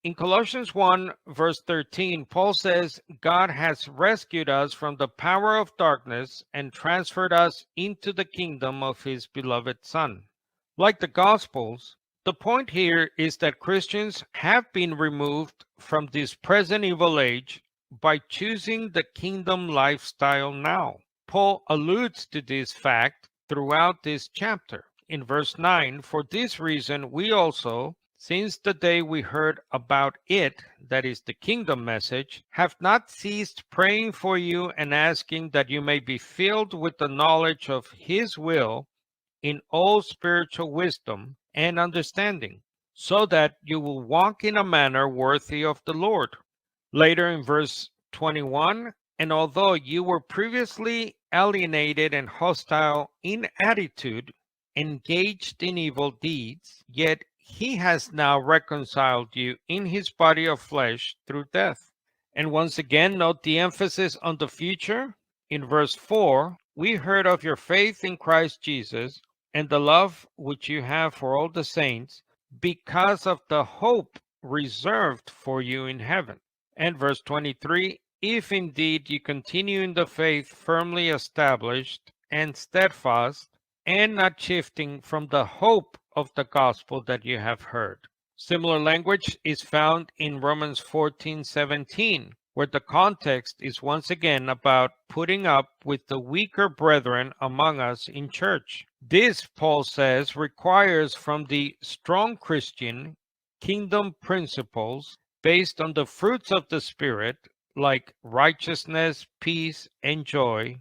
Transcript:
In Colossians 1, verse 13, Paul says, God has rescued us from the power of darkness and transferred us into the kingdom of his beloved Son. Like the Gospels, the point here is that Christians have been removed from this present evil age by choosing the kingdom lifestyle now. Paul alludes to this fact throughout this chapter. In verse 9, for this reason we also, since the day we heard about it, that is the kingdom message, have not ceased praying for you and asking that you may be filled with the knowledge of his will in all spiritual wisdom and understanding, so that you will walk in a manner worthy of the Lord. Later in verse 21, and although you were previously alienated and hostile in attitude, engaged in evil deeds, yet he has now reconciled you in his body of flesh through death. And once again, note the emphasis on the future. In verse 4, we heard of your faith in Christ Jesus and the love which you have for all the saints, because of the hope reserved for you in heaven. And verse 23, if indeed you continue in the faith firmly established and steadfast, and not shifting from the hope of the gospel that you have heard. Similar language is found in Romans 14:17, where the context is once again about putting up with the weaker brethren among us in church. This, Paul says, requires from the strong Christian kingdom principles based on the fruits of the Spirit, like righteousness, peace, and joy,